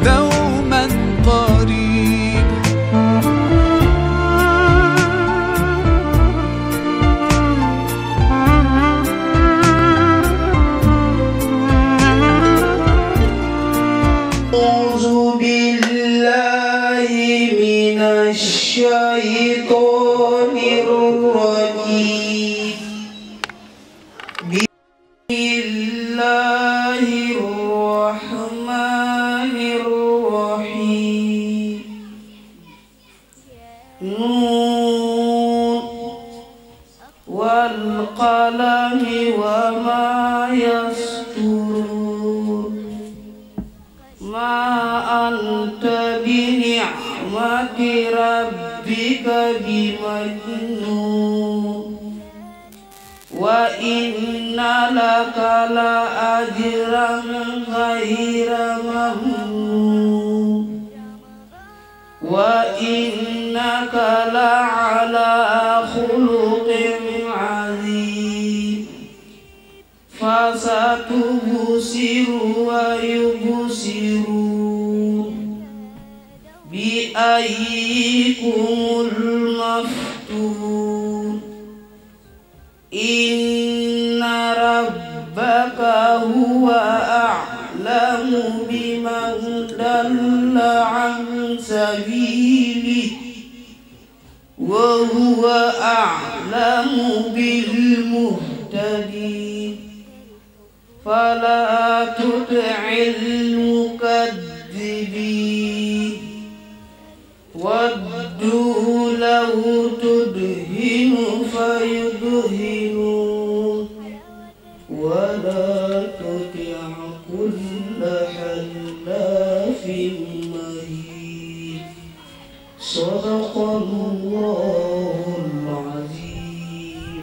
دوما قريب. أعوذ بالله من الشيطان الرجيم. بسم الله الرحمن الرحيم. نون والقلم وما يسطرون. ما أنت بنعمة ربك بمجنون. وإن لك لأجرا غير ممنون. وإنك لعلى خلق عظيم. فستبصر ويبصرون بأيكم المفتون. إن ربك هو أعلم بمن ضل عن سبيله وهو أعلم بالمهتدين. فلا تطع المكذبين. ودوا لو تدهن فيدهنون. ولا تطع كل حلاف مهين. صدق الله العظيم.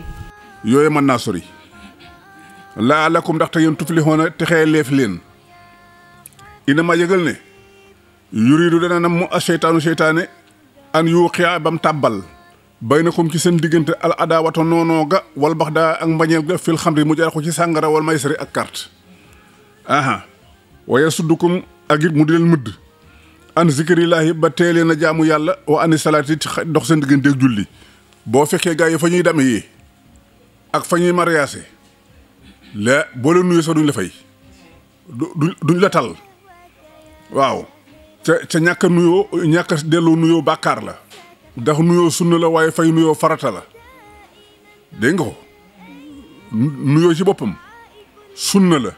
yooyu mën naa sori laalakum ndaxte yéen tuflihoona texee leef leen ina ma yëgal ne yuridu dana nam mu seytaanu seytaane an yuuqiya bam tàbbal baynakum ci seen diggante al adaawata noonoo ga wal bax daa ak mbañeel ga fil xamri mu jaar ko ci sàngara wal maysari ak carte aha waaye suddukum ak it mu di leen mëdd an zikrillaahi ba teelee na jaamu yàlla wa ani salaati ci dox seen diggante ak julli boo fekkee gaa yi fa ñuy dame yi ak fa ñuy mariage la boo leen nuyoo sax duñ la fay duñ la tal waaw ca ñàkk a nuyoo ñàkk a delloo nuyoo bàkkaar la ndax nuyoo sunna la waaye fay nuyoo farata la dégg nga ko nuyoo ci boppam sunna la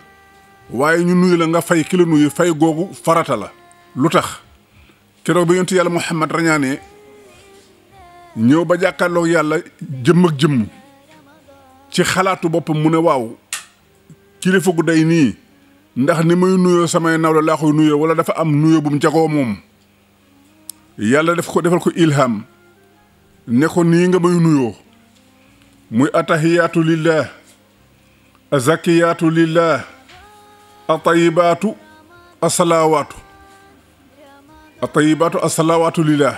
waaye ñu nuyu la nga fay ki la nuyu fay googu farata la lu tax keroog ba yonent yàlla Muhammad rañaanee ñëw ba jàkkaarloog yàlla jëmm ak jëmm ci xalaatu boppam mu ne waaw kilifa gu day nii ndax ni muy nuyoo samay nawla laa koy nuyoo wala dafa am nuyoo bu mu jagoo moom yàlla defal ko ilham ne ko nii nga may nuyoo muy atahiyaatu lillah azakiyaatu lillah atayibaatu asalawaatu lillah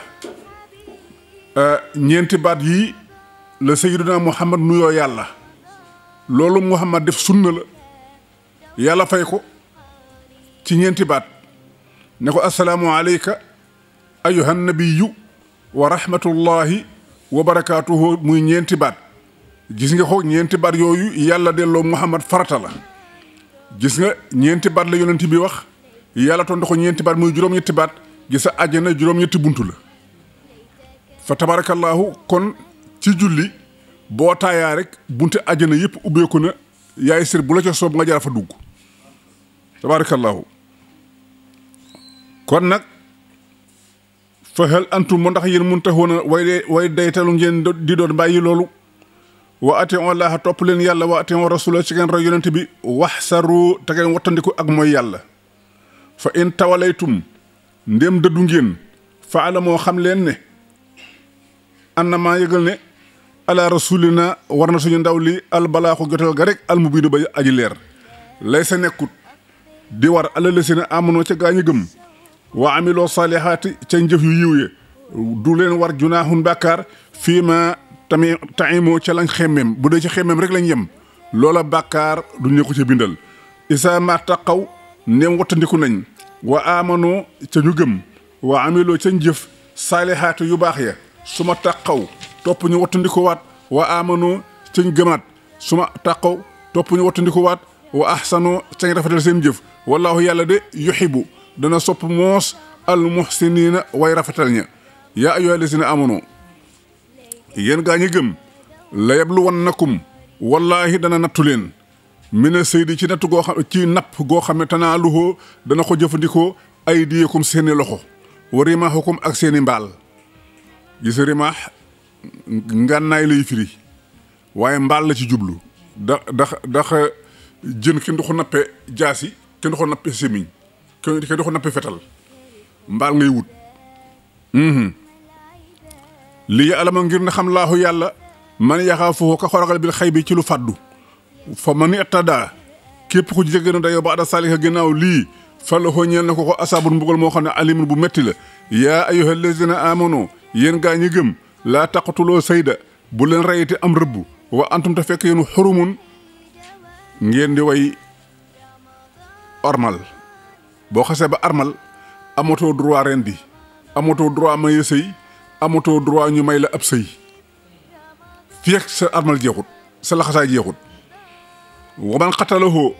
ñeenti baat yii la sayyiduna Muhammad nuyoo yàlla loolu Muhammad def sunna la yàlla fay ko ci ñeenti baat ne ko assalaamu alayka ayyuhan nabiyyu wa rahmatullahi wa barakaatuhu muy ñeenti baat gis nga ko ñeenti baat yooyu yàlla delloo Muhammad farata la gis nga ñeenti baat la yonent bi wax yàlla tontu ko ñeenti baat muy juróom-ñetti baat gis sa àjjana juróom-ñetti buntu la fa tabarakallahu kon ci julli boo taayaa rek bunte àjjana yëpp ubbeeku na yaay sir bu la ca soob nga jaar fa dugg tabarakallahu kon nag fa hal antum moo ndax yéen mun taxoon a way daytalu ngeen di doon bàyyi loolu wa atii'u llaaha topp leen yàlla wa atii'u rasuula ci ngeen roy yonent bi wax saru te ngeen wattandiku ak mooy yàlla fa in tawalaytum ndéem dëddu ngeen fa alamoo xam leen ne annamaa yëgal ne ala rasulina war na suñu ndaw li albalaaxu jotal ga rek almubiinu ba aji leer lay sa nekkut di war ala la si ne amonoo ca gaañu gëm wa amiloo saalihaati ca njëf yu yiw ye du leen war junaaxun bàkkaar fii ma tamit taimoo ca lañ xemmem bu dee ci xemmem rek lañ yem loola bàkkaar duñ ne ko ca bindal isaa ma taqaw ndem wattandiku nañ wa amano ca ñu gëm wa amiloo ca jëf saalihaatu yu baax ya su ma taqaw topp ñu wattandiko waat wa amano ca ñu gëmaat su ma taqaw topp ñu wattandiko waat wa ahsano ca ñu rafetal seen jëf wallahu yàlla de yuhibbu dana sopp moos al muhsiniina way rafetal ña yaa ayyuha allazina amano yéen gaa ñi gëm la yabluwannakum wallahi dana nattu leen mina seydi ci nattu goo xam ci napp goo xam ne tanaaluhu dana ko jëfandikoo aydiyakum seeni loxo wa rimaahukum ak seeni mbaal gis rimaax ngànnaay lay firi waaye mbaal la ci jublu ndax jën kenn du ko nappe jaasi kenn du ko nappe semiñ kenn du ko nappe fetal mbaal ngay wut lii alama ngir na xam laahu yàlla man yaxaafuhu ka xoragal bil xay bi ci lu fàddu fa man ittadaa képp ku jege na dayoo ba ada saalika ginnaaw lii fa la ñeel na ko asaabun mbugal moo xam ne alimun bu metti la yaa ayyuha allazina amanu yéen gaa ñi gëm laa taqtuloo sayda bu leen rayiti am rëbb wa antum te fekk yéen xurumun ngeen di way ormal boo xasee ba armal amatoo droit rendi amatoo droit maye sëy amatoo droit ñu may la ab sëy fekk sa armal jeexut sa laxasaay jeexut waman xatalahoo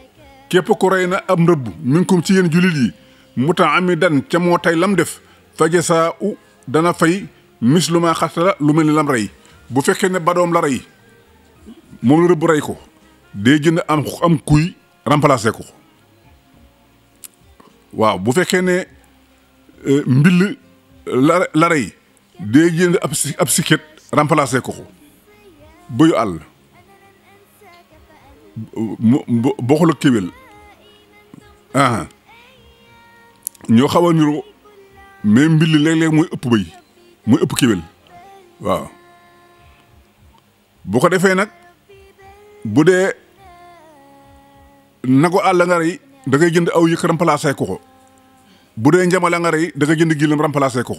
képp ku rey na am rëbb minkum ci yéen jullit yi mutaamidan ca moo tey lam def fa jasaa u dana fay mislu ma xatala lu mel ni lam rey bu fekkee ne badoom la rey moom la rëbb rey ko day jënd am kuy remplacer ko waaw bu fekkee ne mbill la rey day jënd ab siket remplacer ko bëyu àll bokkul ak kéwél ñoo xaw a niroo mais mbill léeg-léeg mooy ëpp bëy mooy ëpp kéwél waaw bu ko defee nag bu dee nago àll nga rey da ngay jënd aw yëkk remplacer ko bu dee njamala nga rey da ngay jënd gilam remplacer ko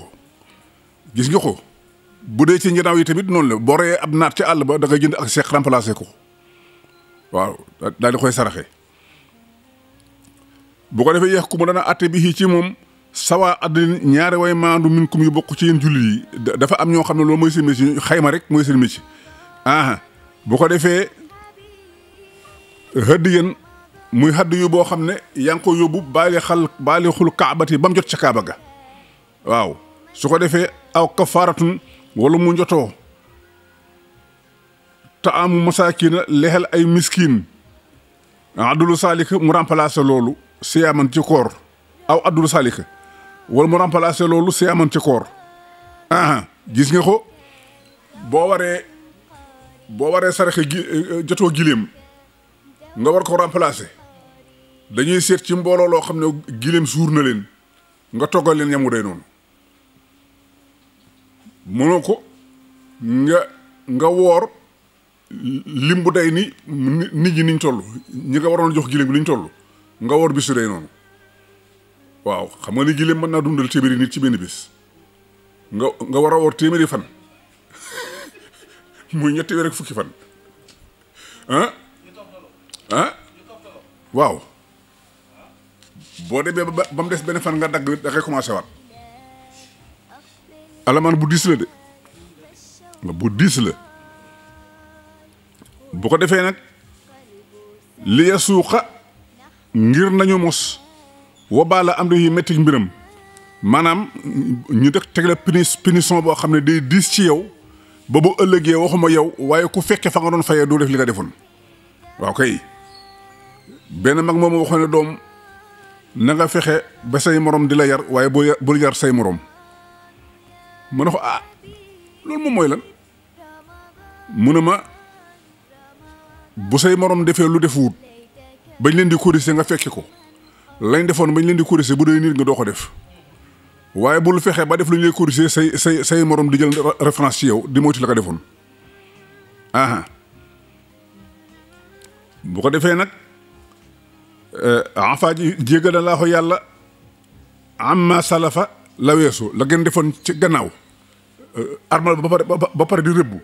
gis nga ko bu dee ci njanaaw yi tamit noonu la boo reyee ab naat ci àll ba da ngay jënd ak seeq remplacer ko waaw daal di koy saraxe bu ko defee yeex ku mu dana atte bi ci moom sawa addin ñaari way maandu minkum yu bokk ci yéen jullit yi dafa am ñoo xam ne loolu mooy seen métier xayma rek mooy seen métier bu ko defee hëdd yéen muy hëdd yu boo xam ne yaa ngi ko yóbbu baali xul kaabati ba mu jot ca kaaba ga waaw su ko defee aw kafaaratun wala mu njotoo ta amu masakina lexel ay miskin addulu saalika mu remplacer loolu siyaaman ci koor aw addulu saalika wala mu remplacer loolu siyaaman ci koor gis nga ko boo waree saraxe jotoo giléem nga war ko remplacer dañuy seet ci mbooloo loo xam ne giléem suur na leen nga toggal leen ñamu day noonu mënoo ko nga woor lim bu day ni nit ñi niñ toll ñi nga waroon jox giléem bi niñ toll nga woor bisu day noonu waaw xam nga ni giléem mën naa dundal téeméeri nit ci benn bis nga war a woor téeméeri fan muy ñetti weer ak fukki fan waaw boo demee ba mu des benn fan nga dagg da ngay commencé waat alamaan bu diis la de nga bu diis la bu ko defee nag li ya suuxa ngir nañu mos wabaala am yi métti mbiram maanaam ñu dëkk teg la punition boo xam ne day diis ci yow ba bu ëllëgee waxuma yow waaye ku fekkee fa nga doon fayee doo def li nga defoon waaw kay benn mag moom waxoon ne doom na nga fexe ba say morom di la yar waaye bul yar say morom mu ne ko loolu moom mooy lan mu ne ma bu say morom defee lu defuwut bañ leen di corriger nga fekke ko lañ defoon bañ leen di corriger bu dee nit nga doo ko def waaye bul fexe ba def lu ñu lay corriger say morom di jël référence ci yow di moytu la ko defoon bu ko defee nag afa jégal na laa ko yàlla amma salafa la weesu la ngeen defoon ci gannaaw armal ba pare di rëbbu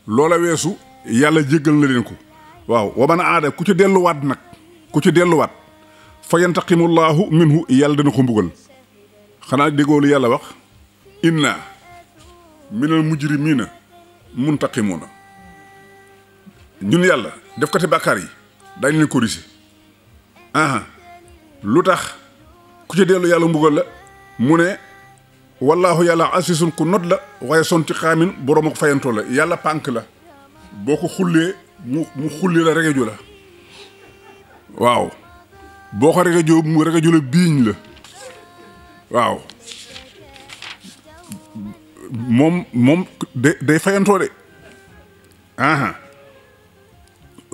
loola weesu yàlla jéggal na leen ko waaw wa man aada ku ci delluwaat fa yantaqimullahu minhu yàlla dana ko mbugal xanaa déggoo lu yàlla wax inna minal mujrimina muntaqimuna ñun yàlla def kati bàkkaar yi dañ leen corriger lu tax ku ci dellu yàlla mbugal la mu ne wallaahu yàlla asisun ku not la waaye son ci xaamin boroom ak fayantoo la yàlla pànk la boo ko xullee mu xulli la regeju la waaw boo ko regejoo mu regeju la biiñ la waaw moom day fayantoo de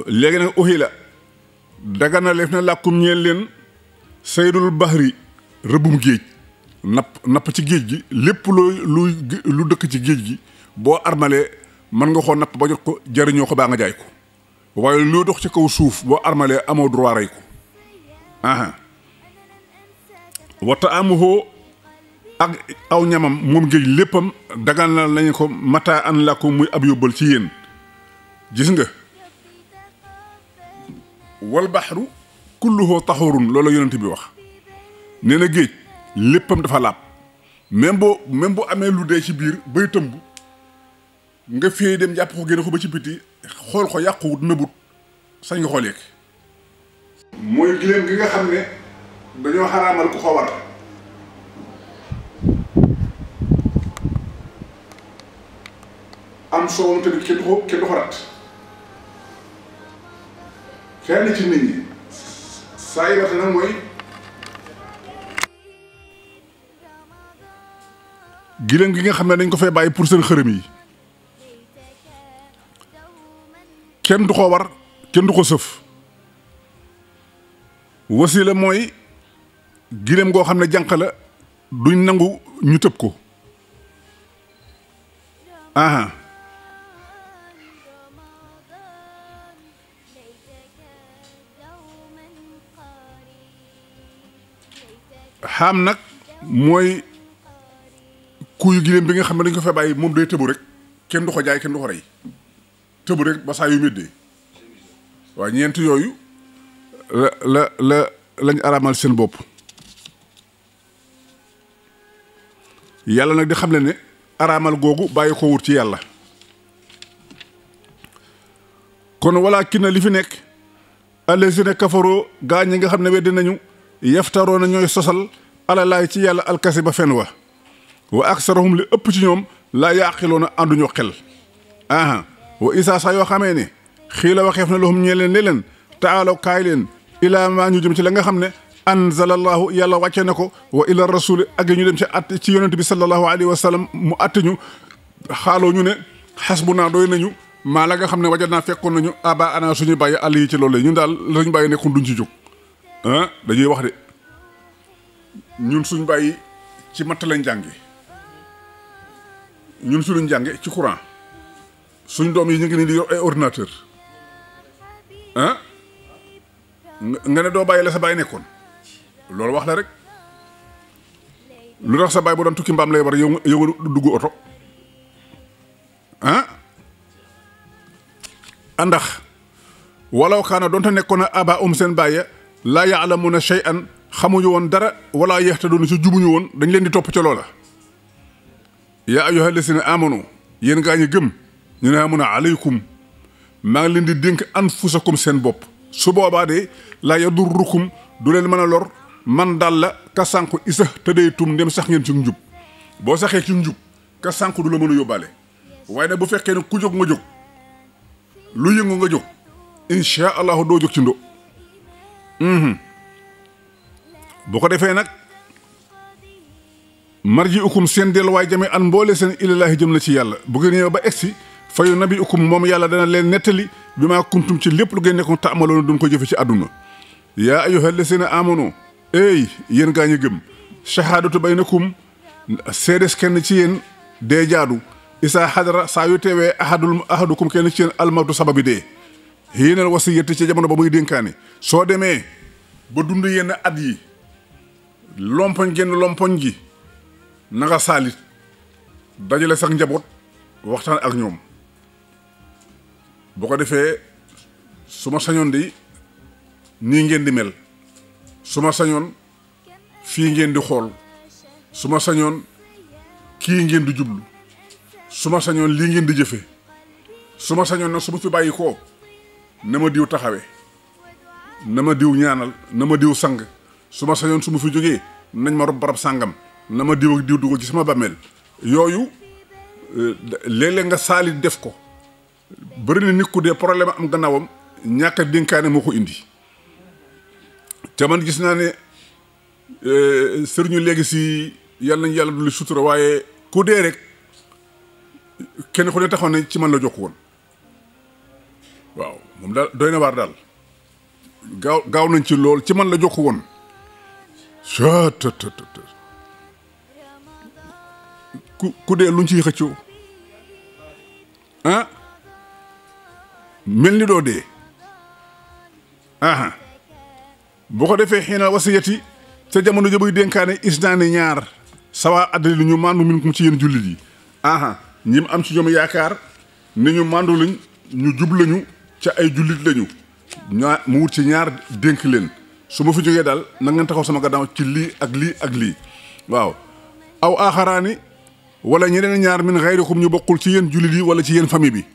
léegi nag uxi la daga na leef na làkkum ñeel leen saydul bahri rëbbum géej napp ci géej gi lépp lu dëkk ci géej gi boo armalee mën nga koo napp ba jot ko jariñoo ko baa nga jaay ko waaye loo dox ci kaw suuf boo armalee amoo droit rey ko wata amuhoo ak aw ñamam moom géej léppam dagal na nañu ko mataa an la ko muy ab yóbbal ci yéen gis nga wal baxru kulluhu taxurun loolu la yonent bi wax nee na géej léppam dafa laab même boo amee lu dee ci biir bay tëmb nga féey dem jàpp ko génne ko ba ci biti xool ko yàquwut nëbut sañ nga xoolee mooy giléem gi nga xam ne dañoo xaraamal ku ko war am soowam tamit kenn du ko rat kenn ci nit ñi saa yi wate nag mooy giléem gi nga xam ne dañ ko fay bàyyi pour seen xërëm yi kenn du ko war kenn du ko sëf wasila mooy giléem goo xam ne jànq la duñ nangu ñu tëb ko xaam nag mooy kuyu giléem bi nga xam ne dañ ko fay bàyyi moom day tëbu rek kenn du ko jaay kenn du ko rey tëbu rek ba saa yu méddee waaw ñeent yooyu lañ araamal seen bopp yàlla nag di xam ne araamal googu bàyyi ko wut ci yàlla kon walaakin li fi nekk allazina kafaroo gaa ñi nga xam ne weddi nañu yaftaroo na ñooy sosal alalaay ci yàlla alkasi ba fen wa aksaruhum li ëpp ci ñoom laa yaaqiloona ànduñoo xel wa isaa saa yoo xamee ne xii la waxeef na lahum ñee leen ne leen taalaw kaay leen ilaa maa ñu jëm ci la nga xam ne anzalallahu yàlla wàcce na ko wa ila rasuli ak ñu dem ci att ci yonent bi sallallahu alayhi wa sallam mu atte ñu xaaloo ñu ne xasbunaa doy nañu maa la nga xam ne wajat naa fekkoon nañu aba ana suñu bàyyi àll yi ci loolu ñun daal lañu bàyyi nekkul duñ ci jóg dañuy wax de ñun suñ bàyyi ci matt lañ jànge ñun suñu jànge ci courant suñ doom yi ñu ngi nii di yor ay ordinateur nga ne doo bàyyi la sa bàyyi nekkoon loolu wax la rek lu tax sa bàyyi bu doon tukki mbaam lay war yow nga dugg oto andax walaw kaana doonte nekkoon a aba seen bàyyi laa ya'lamuna shay'an xamuñu woon dara wala yahtaduuna si jubuñu woon dañ leen di topp ca loola yaa ayyuhal lazina amanu yéen gaa ñi gëm ñu ne mun a alaykum maa ngi leen di dénk anfusakum seen bopp su boobaa de laa yadurrukum du leen mën a lor man daal la ka sànku isa tëddeetum ndem sax ngeen ci njub boo saxee ci njub ka sànku du la mën a yóbbaale waaye nag bu fekkee ne ku jóg nga jóg lu yëngu nga jóg insha allahu doo jóg ci ndo bu ko defee nag marji ukum seen delluwaay jame an mboole seen ilallaahi jëm na ci yàlla bu ngeen ñëw ba egsi fayu nabi ukum moom yàlla dana leen nettali bi maa kuntum ci lépp lu ngeen nekkoon taamaloona doon ko jëfe ci àdduna yaa ayyuhal lazina amanu ey yéen gaa ñi gëm shahaadatu baynakum seedes kenn ci yéen dee jaadu isaa xadara saa yu teewee ahadukum kenn ci yéen almawtu sababi dee yéenal wasiyati ci jamono ba muy dénkaane soo demee ba dund yenn at yi lompoñ genn lompoñ gi na nga saalit dajale sax njaboot waxtaan ak ñoom bu ko defee su ma sañoon di nii ngeen di mel su ma sañoon fii ngeen di xool su ma sañoon kii ngeen di jublu su ma sañoon lii ngeen di jëfe su ma sañoon nag su ma fi bàyyi koo na ma diw taxawe na ma diw ñaanal na ma diw sang su ma sañoon su ma fi jógee nañ ma rob barab sàngam na ma diw ak diw dugg ci sama bàmmeel yooyu léeg-léeg nga saalit def ko bëri na nit ku dee problème am gannaawam ñàkk a dénkaane moo ko indi te man gis naa ne sëriñu léegi si yàlla nañ yàlla du li sutura waaye ku dee rek kenn ku ne taxaw ne ci man la jokk woon waaw moom daal doy na waar daal gaaw nañ ci lool ci man la jokk woon ku dee luñ ciy xëccoo ah mel ni doo dee aha boo ko defee xiina wasiyati ca jamono ja buy dénkaane isnaani ñaar sawa addali lu ñu mandu min kum ci yéen jullit yi aha ñim am ci ñoom yaakaar ne ñu mandu lañ ñu jub lañu ca ay jullit lañu mu wut ci ñaar dénk leen su ma fi jógee daal na ngeen taxaw sama gannaaw ci lii ak lii ak lii waaw aw aaxaraani wala ñeneen ñaar min xayrikum ñu bokkul ci yéen jullit yi wala ci yéen famille bi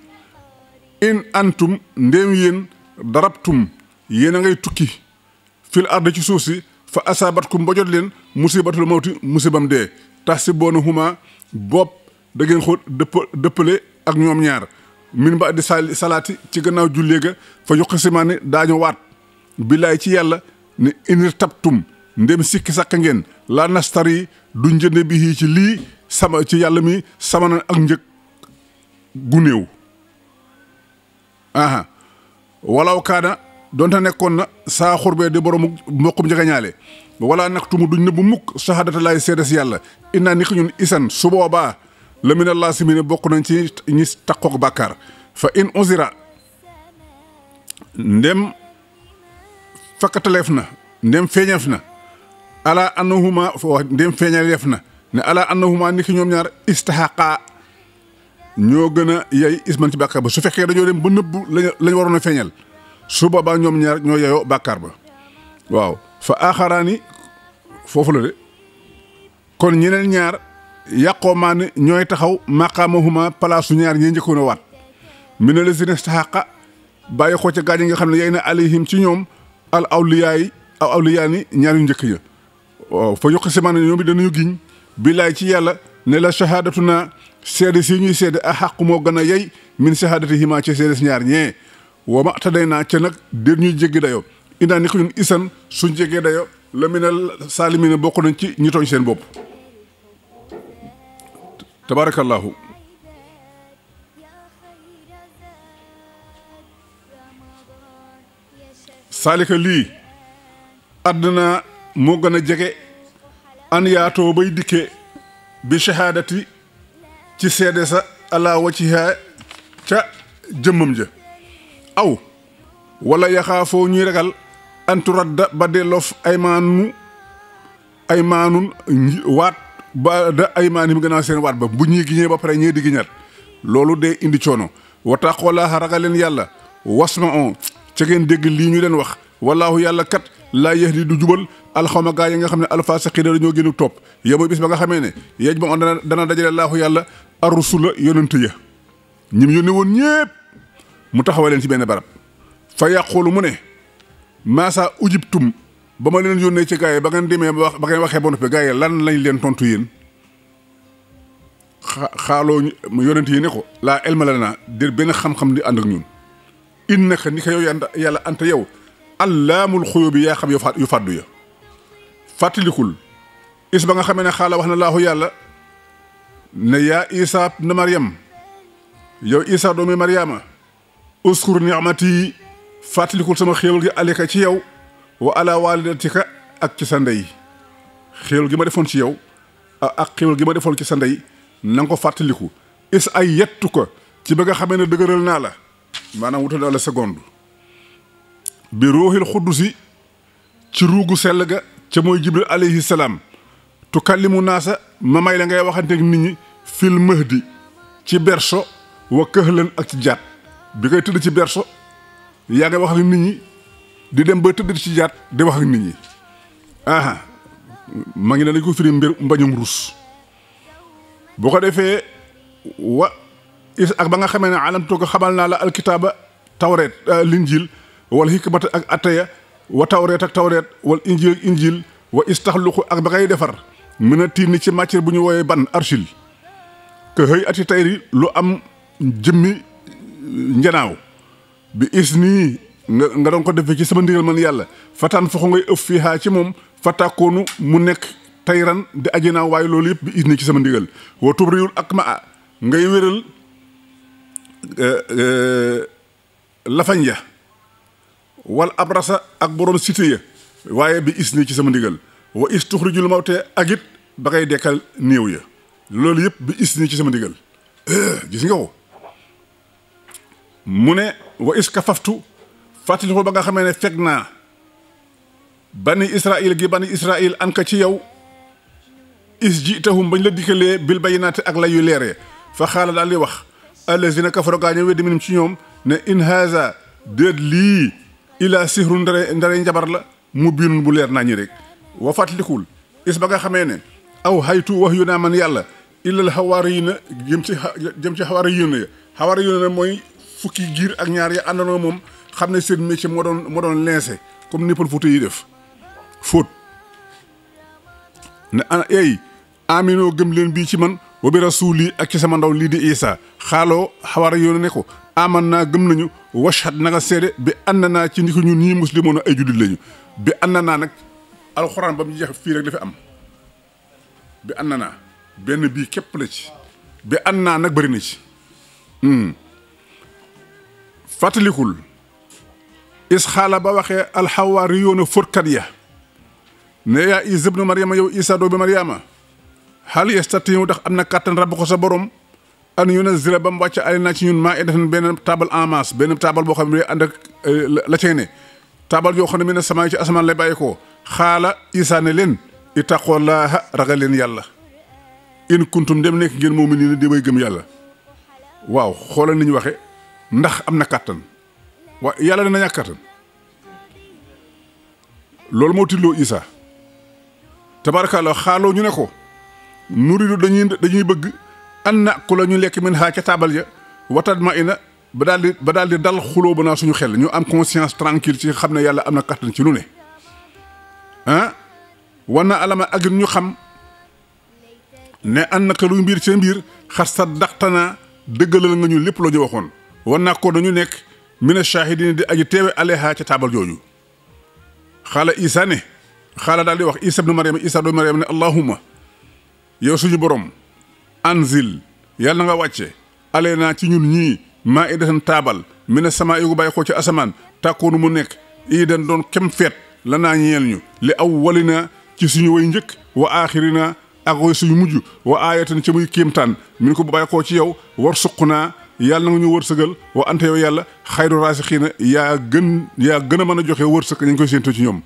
in antum ndéem yéen darabtum yéen a ngay tukki fil ard ci suuf si fa asabatkum ba jot leen musibatul mawti musibam dee tax si boona huma bopp da ngeen ko dëppale ak ñoom ñaar min ba di salaati ci gannaaw jullee ga fa yuqsimaani daañu waat billaay ci yàlla ne inir tabtum ndem sikki sàkk ngeen la nastari du njënd bi ci lii sama ci yàlla mi sama na ak njëg gu néew aha walaw kaana donte nekkoon na saa xurbee di borom mbokkum njëgañaale wala naqtumu duñ ne bu mukk shahadata laay seede si yàlla innaa ni ki ñun isan su boobaa la mina laasimine bokk nañ ci ñi takkook bàkkaar fa in uzira ndem fakkataleef na ndem feeñeef na ala annahuma ndem feeñaleef na ne ala annahuma ni ki ñoom ñaar istahaqa ñoo gën a yey isman ci bàkkaar ba su fekkee dañoo dem ba nëbb lañ waroon a feeñal su boobaa ñoom ñaar ñoo yeyoo bàkkaar ba waaw fa aaxaraani foofu la de kon ñeneen ñaar yàqoo maa ne ñooy taxaw maqaamahuma palaasu ñaar ñee njëkkoon a waat mi ne la si ne saxaqa bàyyi ko ca gaañ nga xam ne yey na alayhim ci ñoom al awliyaay aw awliyaani ñaar yu njëkk ya waaw fa yokk si maanaam ñoom it danañu giñ billaay ci yàlla ne la shahadatu naa seede si ñuy seede a xàq moo gën a yey min shahadati hima ci seede si ñaar ñee woo ma taday naa ca nag déet ñuy jéggi dayo indaa ni ko ñun isan suñ jéggee dayo la mi ne saalimine bokk nañ ci ñi tooñ seen bopp tabarakallahu saalika lii àddina moo gën a jege an yaatoo bay dikke bi shahaadati ci seede sa ala wacciha ca jëmmam ja aw wala yaxaafoo ñuy ragal anturadda ba delloof aymaanun waat ba da aymaanihim gannaaw seen waat ba bu ñuy giñee ba pare ñee di giñaat loolu dee indi coono wattaqulaaha ragal leen yàlla wasma'u ca ngeen dégg lii ñu leen wax wallaahu yàlla kat laa yahdi du jubal alxawma gaa yi nga xam ne alfaasiqiina dañoo génn topp yow mooy bis ba nga xamee ne yeej ba dana dajale laahu yàlla arrusula yonent ya ñim yónne woon ñépp mu taxawal leen ci benn barab fa yàqulu mu ne maasaa ujibtum ba ma leen yónnee ci gaa yi ba ngeen demee ba ngeen waxee ba noppi gaa yi lan lañ leen tontu yéen xaaloo yonent yi ne ko laa ilma lanaa dér benn xam-xam di ànd ak ñun innaka ni ko yow yàlla anta yow allaamul xuyóo bi yaa xam yu fàddu ya fàttalikul is ba nga xamee ne xaala wax na laahu yàlla ne yaa isa na mariam yow isa doomi mariama uskur ni'mati fàttalikul sama xéewal gi alika ci yow wa ala walidatika ak ci sa ndey xéewal gi ma defoon ci yow ak xéewal gi ma defoon ci sa ndey na nga ko fàttaliku is ay yettu ko ci ba nga xamee ne dëgëral naa la maanaam wutal naa la seconde bi ruuxil xuddusi ci ruugu sell ga ca mooy jibril alayhi salaam tukallimu naasa ma may la ngay waxanteeg nit ñi fil mahdi ci berso wa këhlan ak ci jaat bi ngay tëdd ci berso yaa ngay wax ak nit ñi di dem ba tëdd ci jaat di wax ak nit ñi aha ma ngi ne dañ ko firi mbir mbañum rus bu ko defee wa is ak ba nga xamee ne alamtu ko xamal naa la alkitaaba tawreet linjil wala hikmata ak ataya wa tawreet ak tawreet wala injil ak injil wa istaxluqu ak ba ngay defar mën a tiini ci matière bu ñu wooyee ban argile que xëy ati tayri lu am jëmmi njanaaw bi is nii nga doon ko defee ci sama ndigal man yàlla fataan foxu ngay ëf fii haa ci moom fataakoonu mu nekk tayran di aji naaw waaye loolu yëpp bi is nii ci sama ndigal wa tubriul ak ma a ngay wéral lafañ ya wal abrasa ak borom cité ya waaye bi is nii ci sama ndigal wa is tuxrijul mawte ak it ba ngay dekkal néew ya loolu yëpp bi is nii ci sama ndigal gis nga ko mu ne wa is ka faftu fàttali ko ba nga xamee ne fekk naa bani israil gi bani israil an ka ci yow is jitahum bañ la dikkalee bil bayinaati ak la yu leeree fa xaala daal di wax allazina kafaru gaa ñë weddi minum ci ñoom ne in haza déet lii ila sihru ndare njabar la mu biinun bu leer naa ñi rek wa fàttalikul is ba nga xamee ne aw haytu wax yu naa man yàlla illal xawaariyina jëm ci xawaariyina ya xawaariyina mooy fukki giir ak ñaar ya àndandoo moom xam ne seen métier moo doon lencé comme ni pël Fuuta yi def fóot ne ana ey aminoo gëm leen bii ci man wa bi rasuuli ak ci sama ndaw lii di Isa xaaloo xawaariyina ne ko aman naa gëm nañu washhad na nga seede bi ànd naa ci ndi ko ñun ñii muslimoon ay jullit lañu bi ànd naa nag alxuraan ba mu jeex fii rek dafa am bi ànd naa benn bii képp la ci bi ànd naa nag bëri na ci fàttalikul is xaala ba waxee alxawaariyoona fóotkat ya ne yaa Isa ibnu Maryama yow Isa doomi Maryama hal yastatii'u ndax am na kàttan rabb ko sa borom an yunazzila ba mu wàcc alayna ci ñun maa idatan benn taabal en masse benn taabal boo xam ne ànd ak la cay ne taabal yoo xam ne mi ne sama ci asamaan lay bàyyi ko xaala Isa ne leen ittaqullaaha ragal leen yàlla in kuntum dem nekk ngeen mu'miniina di way gëm yàlla waaw xoolal ni ñu waxe ndax am na kàttan waa yàlla dina ñàkk kàttan loolu moo tilloo Isa tabarakallah xaaloo ñu ne ko nuridu dañuy bëgg an na ku la ñu lekk min xaa ca taabal ja watat ma ina ba daal di dal xuloo ba naa suñu xel ñu am conscience tranquille ci xam ne yàlla am na kàttan ci lu ne ah war na alama ak ñu xam ne an naka lu mbir seen mbir xar sa daxtanaa dëggalal nga ñu lépp la ñu waxoon war naa ko dañu nekk mina shahidina di aji teewe aleha ca taabal jooju xaala Isa ne xaala daal di wax Isa ibnu Maryama Isa doomu Maryama ne allahumma yow suñu borom anzil yàlla na nga wàcce aleenaa ci ñun ñii maa idatan taabal mina samaa yu bàyyi ko ci asamaan tàkkoonu mu nekk iidan doon kem feet la naa ñeel ñu li awwalina ci suñu way njëkk wa aaxirina ak way suñu mujj wa aayatan ci muy kéemtaan min ko bu bàyyi koo ci yow war suq naa yàlla na nga ñu wërsëgal wa ante yow yàlla xayru raasixiina yaa gën a mën a joxe wërsëg ñu ngi koy séentoo ci ñoom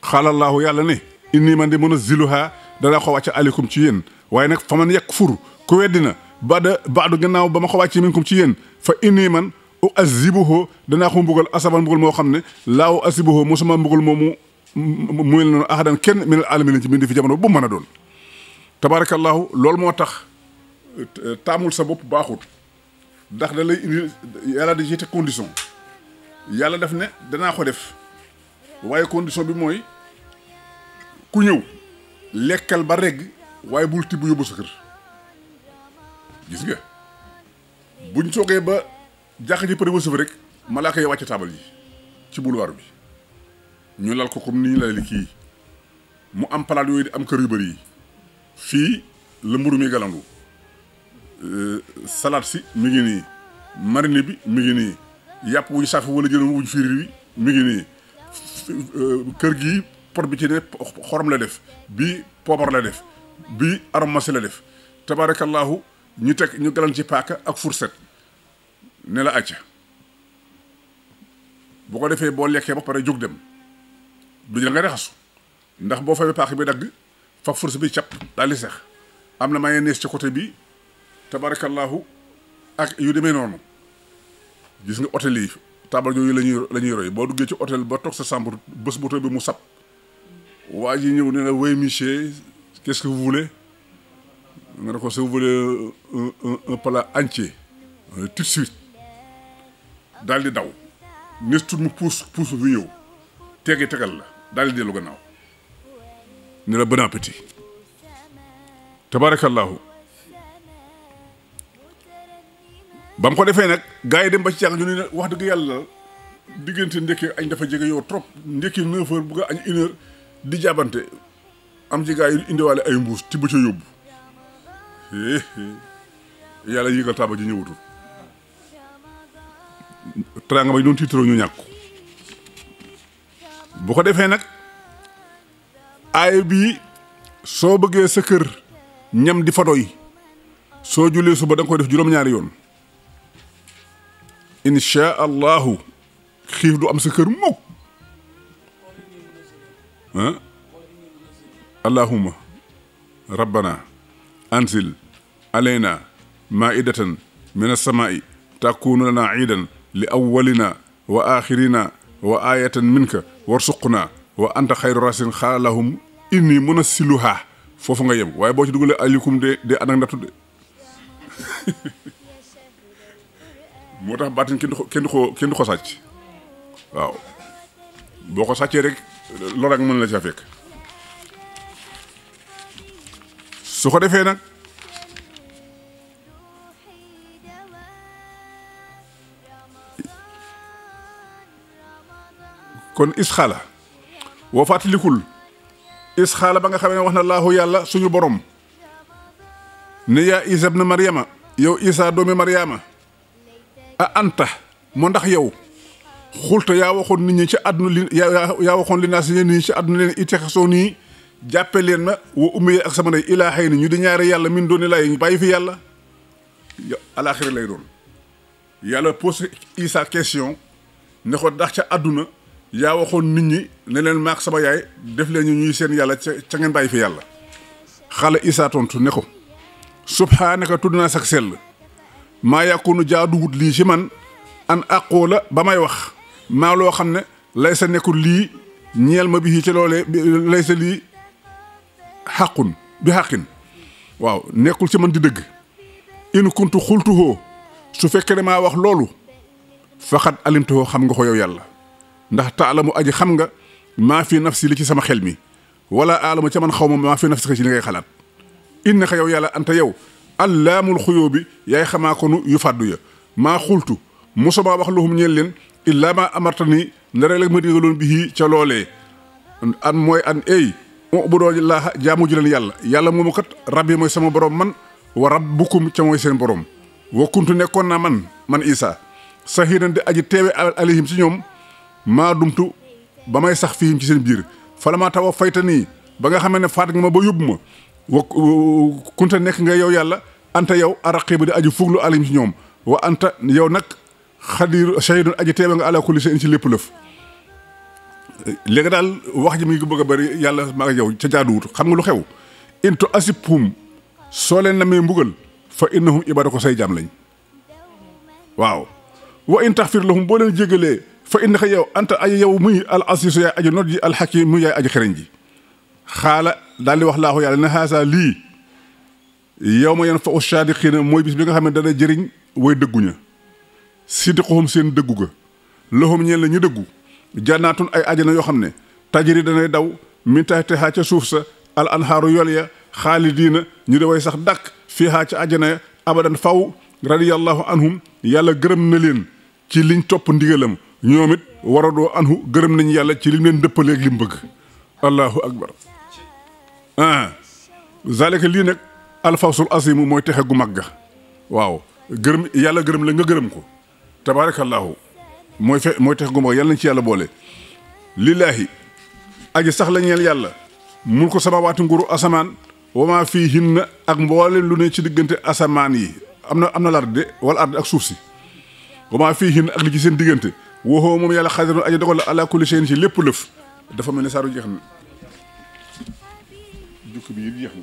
xaalallaahu yàlla ne inni man di munazziluhaa danaa ko wàcce aleykum ci yéen waaye nag fa man yakfur ku weddina baadu gannaaw ba ma ko wàcce minkum ci yéen fa inni man uazibuhu danaa ko mbugal asaban mbugal moo xam ne laa uazibuhu mosuma mbugal moomu muyel noonu ahadan kenn minal aalamiina ci bindi fi jamono bu mën a doon tabarakallahu loolu moo tax taamul sa bopp baaxut ndax da lay indi yàlla di jete condition yàlla def ne danaa ko def waaye condition bi mooy ku ñëw lekkal ba regg waaye bul tibb yóbbu sa kër gis nga buñ soogee ba jàq ji përi ba suuf rek malaaka yi wàcc taabal yi ci boulevard bi ñu lal ko comme ni ñu lay li kii mu am palaat yooyu di am kër yu bëri yi fii la mburu mi galandu salade si mi ngi nii marine bi mi ngi nii yàpp wuñu saaf wala jël wuñu firir bi mi ngi nii kër gi pot bi ci ne xorom la def bii poobar la def bii aromasi la def tabarakallahu ñu galan ci paaka ak fourchette ne la acca bu ko defee boo lekkee ba pare jóg dem du la nga raxasu ndax boo fawee paaka bi dagg fa fourchette bi cap daal di seex am na mayonnaise ci côté bi tabarakallahu ak yu demee noonu gis nga hôtel yi taabal yooyu la ñuy roy boo duggee ci hôtel ba toog sa chambre bés bu tooy bi mu sab waa ji ñëw ne la oui monsieur qu'est-ce que vous voulez nga ne ko si vous voulez un plat entier tout de suite daal di daw nes tut mu puus bi ñëw tegal la daal di dellu gannaaw ne la bon appétit tabarakallahu ba mu ko defee nag gars yi dem ba ci jàng ñu ne wax dëgg yàlla diggante ndekki añ dafa jege yow trop ndekki 9 heures bugg a añ 1 heure di jàbbante am ci gars yi indiwaale ay mbuus tibb ca yóbbu yàlla yéegal taaba ji ñëwatul teraanga ba ñu doon tiitaroo ñu ñàkk bu ko defee nag aaya bii soo bëggee sa kër ñam di fa doy soo julee suba da nga koy def juróom-ñaari yoon insha allahu xiif du am sa kër mukk allahumma rabbana anzil alayna maidatan min as-samaa'i takunu lana iidan li awwalina wa axirina wa ayatan minka warsuqna wa anta xayru rasin xaala lahum inni munassiluha foofu nga yem waaye boo ci dugalee alikum de ànd ak nattu de moo tax baatin kenn du ko sàcc waaw boo ko sàccee rek lor ak mën la ca fekk su ko defee nag kon isxaala woo fàttalikul isxaala ba nga xamee ne wax na laahu yàlla suñu borom ne yaa isa ibn maryama yow isa doomi maryama a anta moo ndax yow xulta yaa waxoon nit ñi ci àdduna li yaa waxoon li naa si nit ñi ci àdduna leen itexasoo nii jàppe leen ma wa ummi ak sama ndey ilaa xëy ni ñu di ñaari yàlla min dooni lay bàyyi fi yàlla alaaxira lay doon yàlla posé isa question ne ko ndax ca àdduna yaa waxoon nit ñi ne leen maak sama yaay def leen ñu ñuy seen yàlla ca ngeen bàyyi fi yàlla xale isa tontu ne ko subhaanaka tudd naa sak sell maa yàkkoonu jaaduwut lii ci man an àqoo la ba may wax maa loo xam ne lay sa nekkul lii ñeel ma bi ci loolee lay sa lii xàqun bi xàqin waaw nekkul ci man di dëgg in kuntu xultuhoo su fekkee ne maa wax loolu faxat alimtuhoo xam nga ko yow yàlla ndax taalamu aji xam nga maa fi nafsi li ci sama xel mi wala aalamu ca man xaw ma maa fi nafsi ci li ngay xalaat innaka yow yàlla anta yow allaamul xuyoo bi yaay xamaa ko nu yu fàddu ya maa xultu mosuma wax lahum ñeel leen illaa maa amarta nii ndara la ma digaloon bi ca loolee an mooy an ey bu doo laa jaamu ji leen yàlla moomu kat rabbi mooy sama borom man wa rabbukum ca mooy seen borom wa kuntu nekkoon naa man isa sahidan di aji teewe alayhim ci ñoom maa dumtu ba may sax fihim ci seen biir fala maa taw a fayta nii ba nga xamee ne faat nga ma ba yóbbu ma wa kunta nekk nga yow yàlla anta yow araqiba di aji fuglu alayhim ci ñoom wa anta yow nag xadir shahidun aji teewe nga ala kulli shay'in ci lépp lëf léegi daal wax ji mi ngi bëgg a bëri yàlla maa yow ca jaaduwut xam nga lu xew into asibhum soo leen namee mbugal fa innahum ibada ko say jaam lañ waaw wa in taxfir lahum boo leen jégalee fa innaka yow anta ay yow muy al asiisu yaay aji not ji al hakim muy yaay aji xereñ ji xaala daal di wax laahu yàlla ne haasa lii yow ma yan fa u saadiqiina mooy bis bi nga xam ne dana jëriñ way dëgguña siddiquhum seen dëggu ga lahum ñeen la ñu dëggu jannaatun ay ajana yoo xam ne tajri danay daw min tahtihaa ca suuf sa al anhaaru yol ya xaalidiina ñu de way sax dàkk fiihaa ca ajana ya abadan faw radiyallahu anhum yàlla gërëm na leen ci liñ topp ndigalam ñoom it waradoo anhu gërëm nañ yàlla ci lim leen dëppaleeg lim bëgg allahu akbar zalika lii nag alfawsul asimu mooy texe gu mag ga waaw gërëm yàlla gërëm la nga gërëm ko tabarakallahu mooy texe gu mag yàlla nañ ci yàlla boole lillaahi aji sax la ñeel yàlla mul ko samawaati nguuru asamaan wama fiihinna ak mboole lu ne ci diggante asamaan yi am na lar de wala ard ak suuf si wama fiihinna ak li ci seen diggante waxoo moom yàlla xadirun aji dogal la ala kulli shay'in ci lépp lëf dafa mel ne saaru jeex na jukki bi jeex na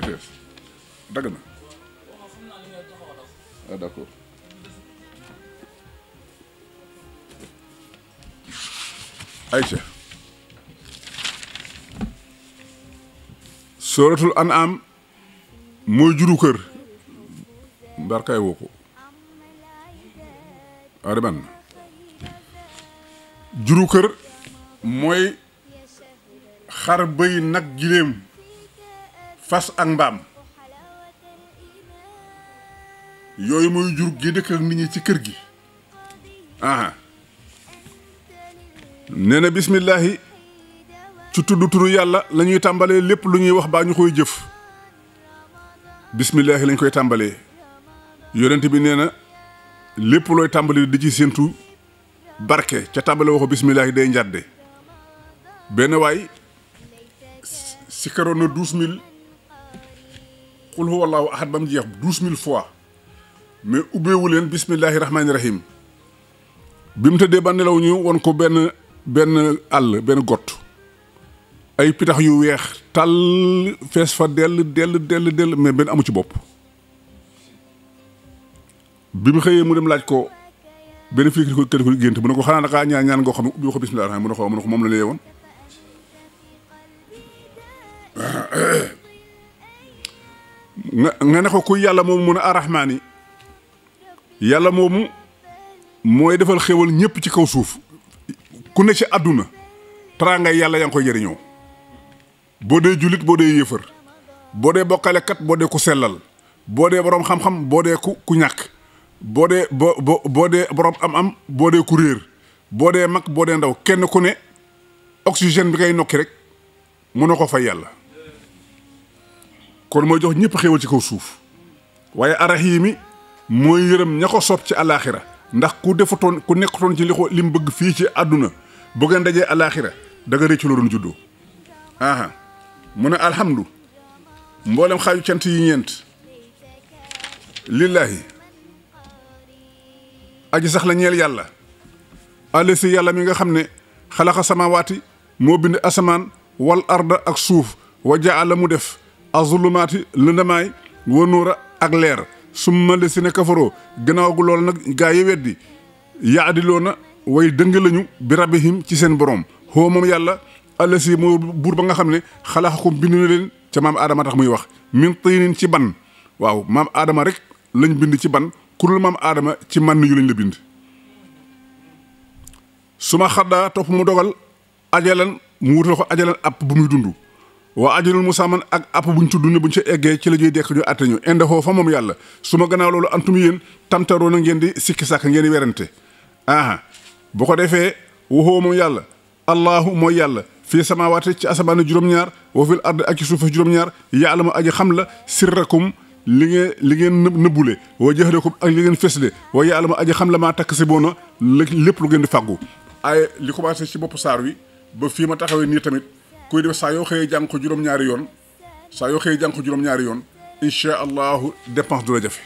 RTS dagg na ah d'accord ayca suratul an'am mooy juru kër mbarkaay woo ko ariban juru kër mooy xar bëy nag giléem fas ak mbaam yooyu mooy jur gi dëkk ak nit ñi ci kër gi aha nee na bismillahi ci tudd turu yàlla la ñuy tàmbalee lépp lu ñuy wax baa ñu koy jëf bismillahi lañ koy tàmbalee yonent bi nee na lépp looy tàmbali di ci séentu barke ca tàmbale waxo bismillahi day njàdde benn waay si karoon na 12000 qul huwa allahu ahad ba mu jeex 12000 fois mais ubbeewu leen bismillahi rahmaani rahim bi mu tëddee ba nelaw ñu won ko benn àll benn gott ay pitax yu weex tàll fees fa dell mais benn amu ci bopp bi mu xëyee mu dem laaj ko benn fii ko kër ko gént mu ne ko xanaa naka ñaan ngoo xam ne ubbi ko bismillahi rahmaani mu ne ko moom la lee woon nga ne ko kuy yàlla moomu mun a arrahmaani yàlla moomu mooy defal xéwal ñëpp ci kaw suuf ku ne ci àdduna teraangay yàlla yaa ngi koy jëriñoo boo dee jullit boo dee yéefar boo dee bokkalekat boo dee ku sellal boo dee boroom xam-xam boo dee ku ñàkk boo dee boo dee boroom am boo dee ku réer boo dee mag boo dee ndaw kenn ku ne oxygène bi ngay nokki rek mënoo ko fay yàlla kon mooy jox ñëpp xéwal ci kaw suuf waaye arahimi mooy yërëm ña ko soob ci alaaxira ndax ku defutoon ku nekkutoon ci li mu bëgg fii ci àdduna bu ngeen dajee alaaxira da nga réccu loo doon juddoo aha mu ne alhamdu mboolem xaaju cant yi ñeent lillaahi aji sax la ñeel yàlla alesi yàlla mi nga xam ne xalaqa samawaati moo bind asamaan wal arda ak suuf wa jaala mu def azulumaati lëndamaay wa nuura ak leer summa lesi ne kafaroo gannaaw gu loolu nag gaa yi weddi yaadiloo na way dëng lañu bi rabbihim ci seen borom xoo moom yàlla alesi moo buur ba nga xam ne xalaxakum bind na leen ca maam aadama tax muy wax min tiinin ci ban waaw maam aadama rek lañ bind ci ban kurul maam aadama ci man yu lañ la bind su ma xaddaa topp mu dogal ajalan mu wutal ko ajalan app bu muy dund waa ajalul musaaman ak app buñ tudd ne buñ ca eggee ci la ñuy dekk ñu àtte ñu inde xoo fa moom yàlla su ma gannaaw loolu antum yéen tamtaroo na ngeen di sikki sàkk ngeen di werante aha bu ko defee waxoo moom yàlla allahu mooy yàlla fii samaawaati ci asamaan juróom-ñaar wa fil ard ak ci suufa juróom-ñaar ya'lamu aji xam la sirrakum li ngeen nëbbule wa jahrakum ak li ngeen fesle wa ya'lamu aji xam la maa taksibuuna lépp lu ngeen di fàggu ay li commencé ci bopp saar wi ba fii ma taxawee nii tamit kuy def saa yoo xëyee jàng ko juróom-ñaari yoon incha allahu dépense du la jafe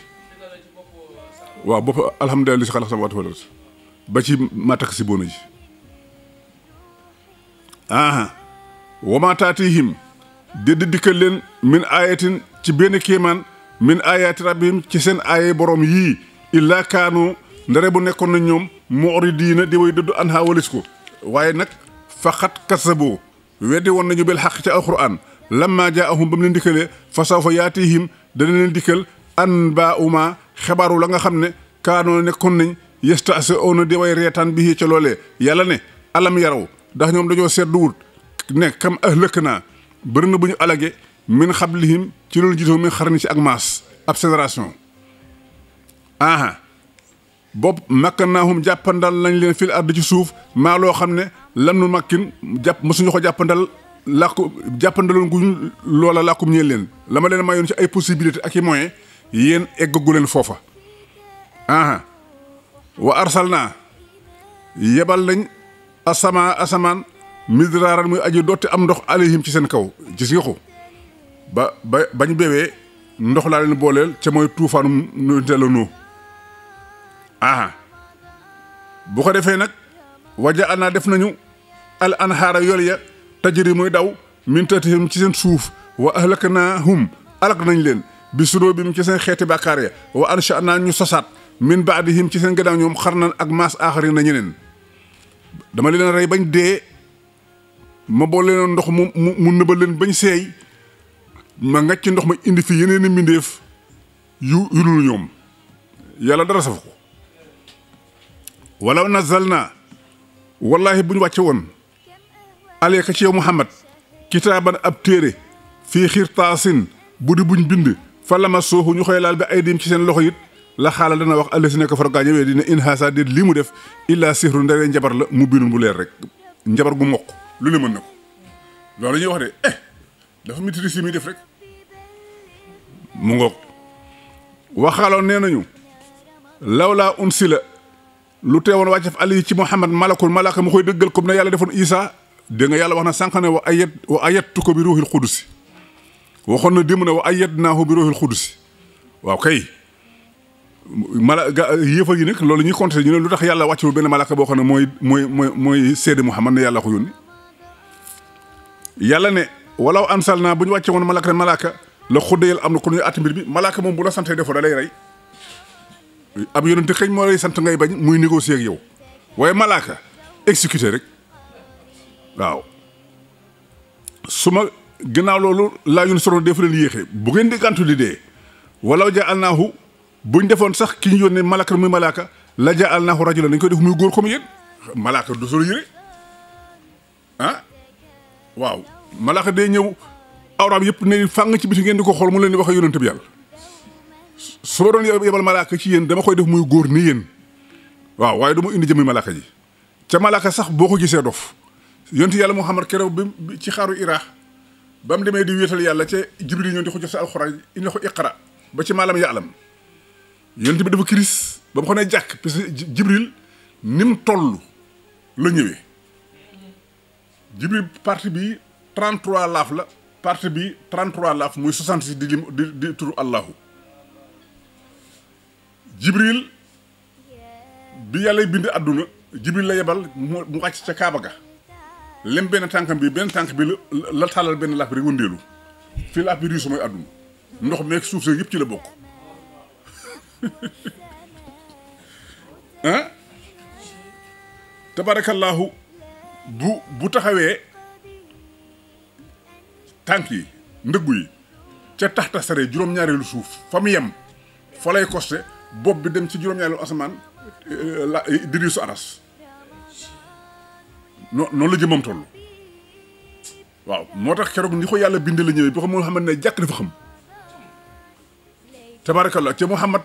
waaw bopp alhamdulilah li si xalaat sama waat ba ci maa taksibuuna ji aha wama taatihim dédd dikkal leen min ayatin ci benn kéemaan min ayati rabbihim ci seen aayay borom yii illa kaanu ndare bu nekkoon na ñoom mu'ridiina di way dëddu anha walis ko waaye nag faqat kasaboo weddi woon nañu bel xaq ci alquran lamma jaahum ba mu leen dikkalee fa sawfa yaatihim dana leen dikkal anbaa'uma xebaaru la nga xam ne kaanoo nekkoon nañ yastahzi'uuna di way reetaan bi ca loolee yàlla ne alam yaraw ndax ñoom dañoo seetluwut ne kam ahlëkk naa bëri na bu ñu alage min xablihim ci loolu jiitoo min xarni ci ak maas ab génération aha bopp makkannaahum jàppandal lañ leen fil ard ci suuf maa loo xam ne lam nu makkin mësuñu ko jàppandal làkku jàppandaloon guñ loola làkkum ñeen leen la ma leen mayoon ci ay possibilité ak i moyen yéen eggagu leen foofa aha wa arsalnaa yebal nañ asamaan midraaran muy aji dotti am ndox alayhim ci seen kaw gis nga ko bañ bewee ndox laa leen booleel ca mooy tuufaanum nu tella noo aha bu ko defee nag waja anaa def nañu al anhaara yool ya tajri muy daw min tahtihim ci seen suuf wa ahlaknaahum alak nañ leen bi sunoo bi mu ci seen xeeti bàkkaar ya wa ansha naa ñu sosaat min baadihim ci seen gannaaw ñoom xarnan ak maas aaxari na ñeneen dama leen rey bañ dee ma boole leen ndox mu nëbal leen bañ seey ma ngàcc ndox ma indi fi yeneen i mbindeef yu dul ñoom yàlla dara saf ko walaw nazalna wallahi bu ñu wàcce woon aleyka ci yow Muhammad kitaaban ab téere fii xirtaasin bu di buñ bind fa lama sooxu ñu koy laal bi ay dim ci seen loxo it la xaala dana wax àll si nekk far gaa ñëwee dina in haasa déet lii mu def illaa sihru ndaree njabar la mu binun bu leer rek njabar gu mokk lu ne mën na ko loolu ñuy wax de dafa maîtrise yi muy def rek mu ngoog waxaaloon nee nañu lawlaa unsila lu teewoon wàccef ali ci Muhammad malakul malaaka mu koy dëggal comme ne yàlla defoon Isa dégg nga yàlla wax na sànq ne wa ayattu ko bi ruuxil xudusi waxoon na démb ne wa ayyadnaahu bi ruuxil xudusi waaw kay yëfa yi nag loolu ñuy compter ñu ne lu tax yàlla wàccul benn malaaka boo xam ne mooy seede Muhammad ne yàlla ko yónni yàlla ne walaw ansalnaa bu ñu wàcce woon malaaka la xuddayal am na ko ñuy atti mbir bi malaaka moom bu la santee defoo da lay rey ab yonente xëñ moo lay sant ngay bañ muy négocier ak yow waaye malaaka exécuté rek waaw su ma ginnaaw loolu laa yun soroon def leen yéexee bu ngeen di gàntu di dee walaw ja'alnaahu buñ defoon sax ki ñu yónnee malaaka muy malaaka la ja'alnaahu rajulan dañ koy def muy góor comme yéen malaaka du solo yére waaw malaaka day ñëw awraam yëpp ne fàng ci biti ngeen di ko xool mu leen di wax ak yonent bi yàlla su ma doon yebal malaaka ci yéen dama koy def muy góor ni yéen waaw waaye du ma indi jëmmi malaaka ji ca malaaka sax boo ko gisee dof yonent yàlla Muhammad keroog bi ci xaaru Iraax ba mu demee di wéetal yàlla ca Jibril ñoon di ko jox sa alxuraan indi ko iqra ba ci maalam yaalam yonent bi dafa kiris ba mu ko ne jàkk parce que Jibril ni mu toll la ñëwee Jibril partie bi 33 laaf la partie bi 33 laaf muy 66 di turu Allahu Jibril bi yàlla bind àdduna Jibril la yebal mu wàcc ca Kaaba ga lem benn tànkam bi benn tànk bi la tàllal benn laaf bi rek wëndeelu fii laaf bi riisu mooy àdduna ndox meeg suuf see yëpp ci la bokk tabarakallahu bu taxawee tànk yi ndëggu yi ca taxta sare juróom-ñaareelu suuf fa mu yem fa lay koste bopp bi dem ci juróom-ñaareelu asamaan di riisu aras noonu la jëmam toll waaw moo tax keroog ni ko yàlla bind la ñëwee bi ko Muhammad ne jàkk dafa xam tabarakallah ca Muhammad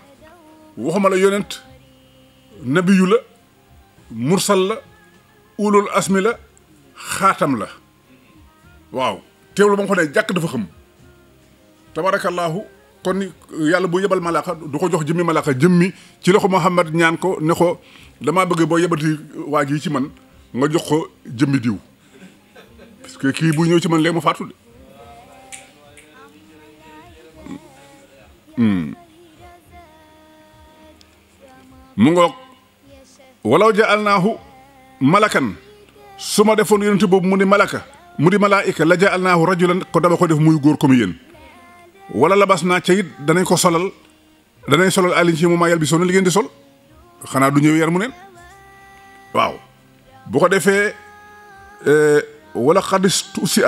waxuma la yonent nabiyu la mursal la ulul asmi la xaatam la waaw teewlu ba nga ko ne jàkk dafa xam tabarakallahu kon yàlla bu yebal malaaka du ko jox jëmmi malaaka jëmmi ci la ko Muhammad ñaan ko ne ko damaa bëgg boo yebati waa ji ci man nga jox ko jëmmi diw parce que kii buy ñëw ci man léegi ma faatu de mu ngoog walaw ja'alnaahu malakan su ma defoon yonente boobu mu di malaka mu di malaayika la ja'alnaahu rajulan ko dama ko def muy góor comme yéen wala labas naa ca it danañ ko solal danañ solal alin ci moom maa yàl bi soona li ngeen di sol xanaa du ñëw yar mu neen waaw bu ko defee wala xadistu si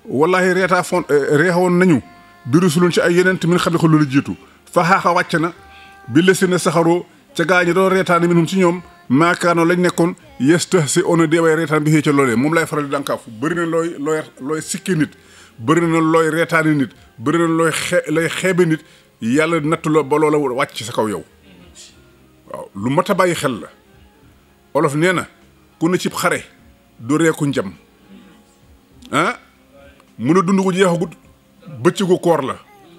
wallahi reexawoon nañu bi rusulun ci ay yeneen min xam ne ko loolu jiitu fa xaaxa wàcc na bi lesi na saxaroo ca gaa ñi doon reetaani minum ci ñoom maakaanoo lañ nekkoon yestahsi ona deeway reetaan bi xëy ca loolee moom lay faral di dànkaafu bëri na looy sikki nit bëri na looy reetaani nit bëri na looy xeebe nit yàlla natt la ba loola wàcc ci sa kaw yow waaw lu mat a bàyyi xel la olof nee na ku ne cib xare du reeku njam mun a dund ko jeexagut bëccëgu koor la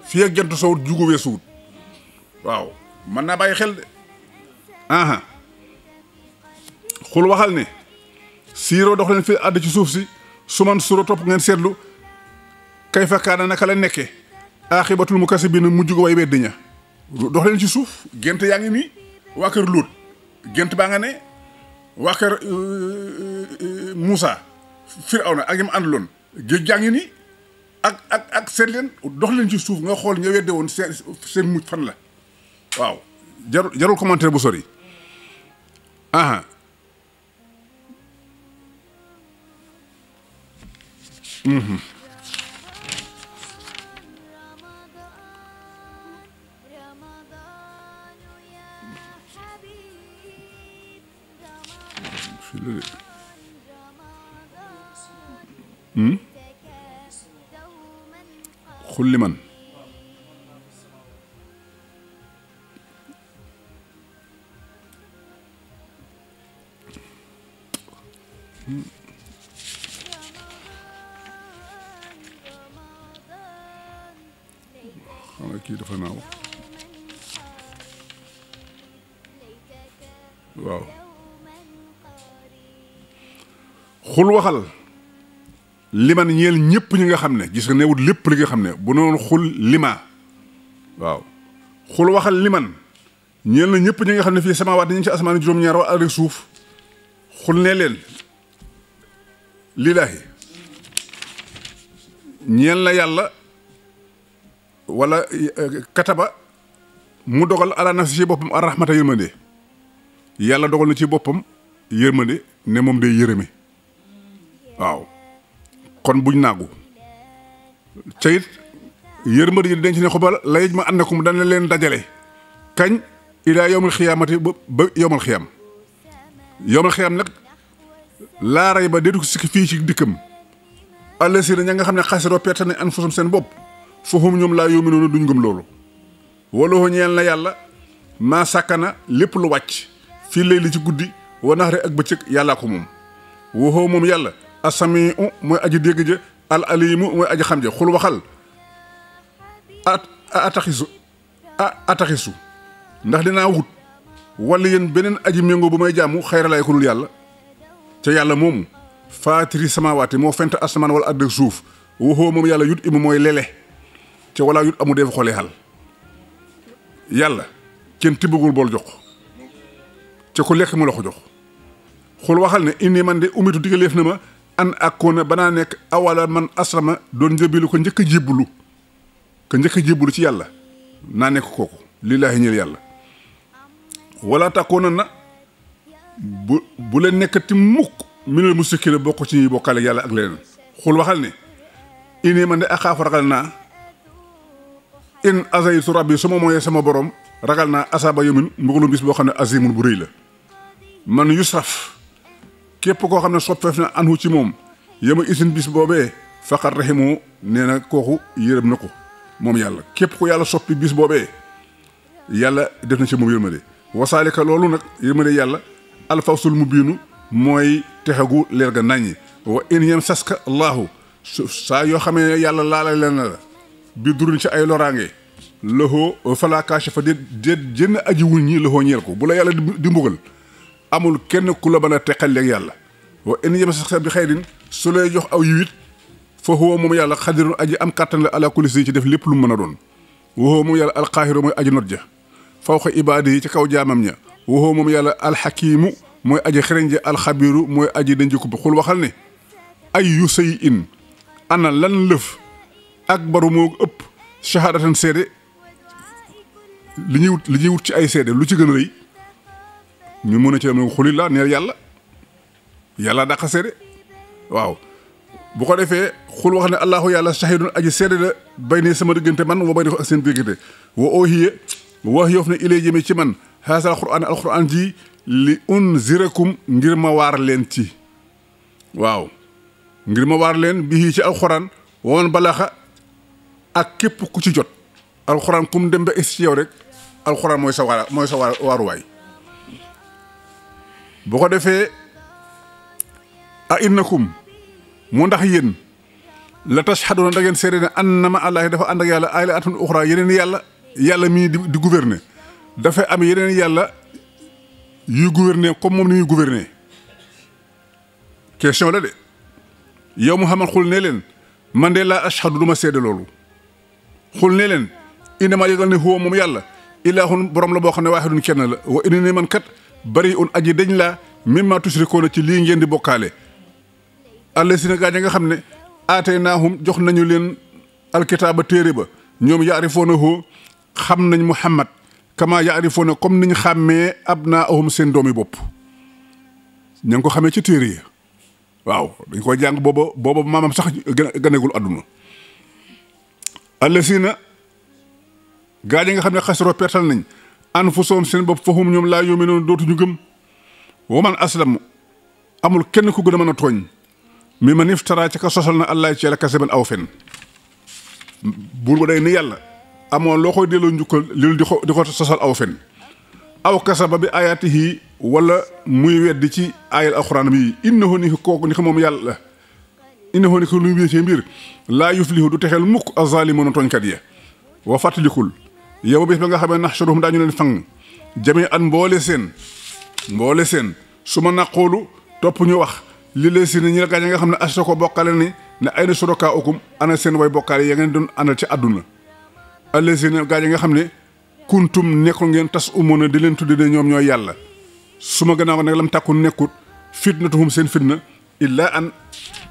fii ak jant sowut jugo weesuwut waaw mën naa bàyyi xel de xul waxal ne siiroo dox leen fi àdd ci suuf si su man suro topp ngeen seetlu kay fa kaana naka la nekke aaxibatul mukazzibina mujj ko way weddi ña dox leen ci suuf gent yaa ngi nii waa kër Luut gent baa nga ne waa kër Moussa Firawna ak ñi mu àndaloon géej gaa ngi nii ak seet leen dox leen ci suuf nga xool nga wedde woon seen mujj fan la waaw jarul commentaire bu sori aha xulli man xanaa kii dafa naaw waaw xul waxal liman ñeel ñëpp ñi nga xam ne gis nga newut lépp li nga xam ne bu noonu xul lima waaw xul waxal liman ñeel na ñëpp ñi nga xam ne fii samaawaat ñu ngi ci asamaan juróom-ñaar wa ak suuf xul ne leen lillaahi ñeel na yàlla wala kataba mu dogal ala nafsi ci boppam arrahmata yërmande yàlla dogal na ci boppam yërmande ne moom day yërëme waaw kon buñ naagu ca it yërmande yi denc ne xobal layej ma àndakum dana leen dajale kañ ilaa yowmal xiyaamati ba yowmal xiyaam nag laa ray ba déetu sikki fii ci dikkam àll si ña nga xam ne xasiroo perte nañ anfusum seen bopp foofu ñoom laa yu'minuuna duñ gëm loolu wala ñeel na yàlla maa sàkkana lépp lu wàcc fii lay li ci guddi wa naxari ak bëccëg yàllaa ko moom waxoo moom yàlla asamiu mooy aji dégg ja al alimu mooy aji xam ja xul waxal ataxisu ndax dinaa wut wala yéen beneen aji méngoo bu may jaamu xayralaay ko dul yàlla ca yàlla moomu faatiri samawaati moo fent asamaan wala àdd ak suuf waxoo moom yàlla yut imu mooy lele ca walaa yut amu dee fa xoolee xal yàlla kenn tibbagul bool jox ca ku lekk mu la ko jox xul waxal ne inni man de umitu digaleef na ma an akkoona banaa nekk awala man aslama doon njëbilu ko njëkk a jébbalu ci yàlla naa nekk kooku lillaahi ñeel yàlla wala takkoona na bu leen nekkati mukk minal musyrikiina bokk ci ñuy bokkaale yàlla ak leneen xul waxal ne inni man de axaafu ragal naa in azaytu rabbi su ma mooyee sama borom ragal naa asaaba yawmin mbugalum bis boo xam ne azimun bu rëy la man yusraf képp koo xam ne soppeef na anhu ci moom yama isin bis boobee faqat rahimu nee na kooku yërëm na ko moom yàlla képp ku yàlla soppi bis boobee yàlla def na ci moom yërmande wasaalika loolu nag yërmande yàlla alfawsul mubiinu mooy texagu leer ga naññi wa in yamsaska allahu saa yoo xamee yàlla laala leen la bi duruñ ci ay loraange loxoo falaa kaashifa déet jënn aji wuñ ñi loxoo ñeel ko bu la yàlla di mbugal amul kenn ku la mën a teqaleeg yàlla wa in yamsaska bi xayrin su lay jox aw yiwit fa huwa moom yàlla xadirun aji am kàttan la ala kulli ci def lépp lu mu mën a doon wa huwa moom yàlla alqaahiru mooy aji not ja fawqa ibaadi yi ci kaw jaamam ña wa huwa moom yàlla alxakiimu mooy aji xereñ ja alxabiru mooy aji dañ ko xul waxal ne ay yu say in ana lan lëf akbaru moo ëpp shahadatan seede li ñuy wut ci ay seede lu ci gën a rëy ñu mën a ci dem xulilaa neel yàlla dàqa seede waaw bu ko defee xul wax ne allahu yàlla shahidun aji seede la bay ne sama diggante man wa bay ne ko ak seen diggante wa oohiye wax yoof ne ilay jëme ci man haasa alquran ji li unzirakum ngir ma waar leen ci waaw ngir ma waar leen bii ci alquran waman balaaxa ak képp ku ci jot alquran kum dem ba ci yow rek alquran mooy sa waaruwaay bu ko defee a innakum moo ndax yéen la tashhaduna da ngeen seede ne annama allahi dafa ànd ak yàlla aalihatan uxra yeneen yàlla mii di gouverner dafay am yeneen yàlla yuy gouverner comme moom ni muy gouverner question la de yow Muhammad xul ne leen man de laa ashhadu du ma seede loolu xul ne leen innamaa yëgal ne huwa moom yàlla ilaahun borom la boo xam ne waahidun kenn la wa inni man kat bari un aji dañ laa mimma tushrikoona ci lii ngeen di bokkaale alla si na gaañ nga xam ne aataynaahum jox nañu leen alkitaaba téere ba ñoom yaarifuunahu xam nañ Muhammad kama yaarifuuna comme niñ xàmmee abnaahum seen doomi bopp ña ngi ko xamee ci téere yi waaw dañ koy jàng booba maamam sax ganegul àdduna allazina gaa yi nga xam ne xasiroo pertal nañ anfusahum seen bopp fahum ñoom laa yu'minuun dootuñu gëm wa man aslam amul kenn ku gën a mën a tooñ mi man iftara ci ka sosal na allah ci yàlla kasiban aw fen buur ba day ni yàlla amoon loo koy delloo njukkal li di ko sosal aw fen aw kasaba bi ayaatihi wala muy weddi ci aayal alxuraan bi innahu ni kooku ni ko moom yàlla innahu ni ko lu mu ci mbir laa yuflihu du texeel mukk azaalimoon tooñkat ya wa fàttalikul yow bis ba nga xamee naxshuruhum daañu leen fang jami an mboole seen su ma naqoolu topp ñu wax li leen si ne ñi la gaañ nga xam ne asra ko bokkale ni ne ay na suraka ukum ana seen way bokkaale ya ngeen doon àndal ci àdduna allazina gaañ nga xam ne kuntum nekkoon ngeen tas umuna di leen tudde de ñoom ñooy yàlla su ma gannaaw nag lam tàkkun nekkut fitnatuhum seen fitna illaa an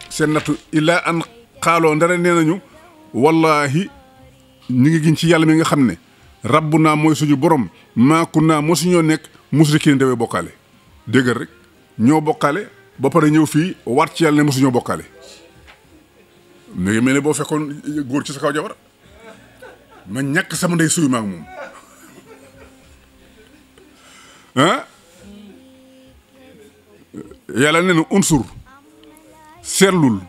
seen nattu illaa an xaaloo ndara nee nañu wallahi ñu ngi giñ ci yàlla mi nga xam ne rabbuna mooy suñu borom maa kunna mosuñoo nekk musrikiin dawee bokkaale déggal rek ñoo bokkaale ba pare ñëw fii waat ci yàlla ne mosuñoo bokkaale mu ngi mel ne boo fekkoon góor ci sa kaw jabar ma ñàkk sama ndey suy maag moom ah yàlla nee na unsur seetlul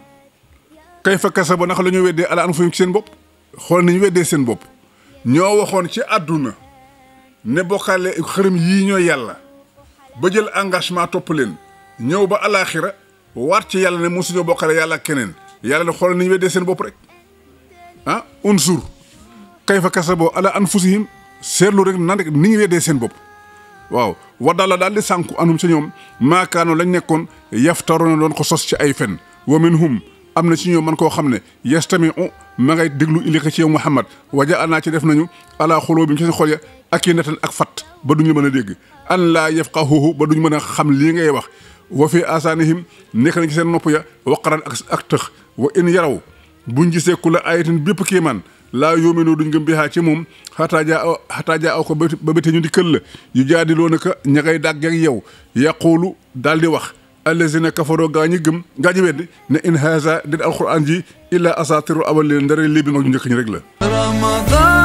kay fa kasa ba naka la ñu weddee ala anfusihim ci seen bopp xool nañu weddee seen bopp ñoo waxoon ci àdduna ne bokkaale xërëm yii ñooy yàlla ba jël engagement topp leen ñëw ba alaaxira waat ci yàlla ne mosuñoo bokkaale yàlla ak keneen yàlla ne xool nañu weddee seen bopp rek ah unsur kayfa kasaboo ala anfusihim seetlu rek nan rek ni ñu weddee seen bopp waaw waddala daal di sànku anum ci ñoom maakaano lañ nekkoon yaftaroona doon ko sos ci ay fen wa minhum am na ci ñoom man koo xam ne yastami'u ma ngay déglu ilika ci yow Muhammad waja anaa ci def nañu ala xuloo bi ci seen xol ya akinatan ak fat ba duñu mën a dégg an laa yafqahuhu ba duñu mën a xam lii ngay wax wa fi asaanihim nekk na ci seen nopp ya waqaran ak tëx wa in yaraw buñ gisee ku la ayatin bépp kéemaan laa yooménoo duñ gëm bihaa ci moom xataa jaa aw ko ba béte ñu di kël la yu jaadiloo naka ña ngay dàgg ak yow yaquulu daal di wax allazina kafaroo gaa ñi weddi ne in haza dit alquran ji illa asaatiru awwalin ndara léebi mag ñu njëkk ñi rek la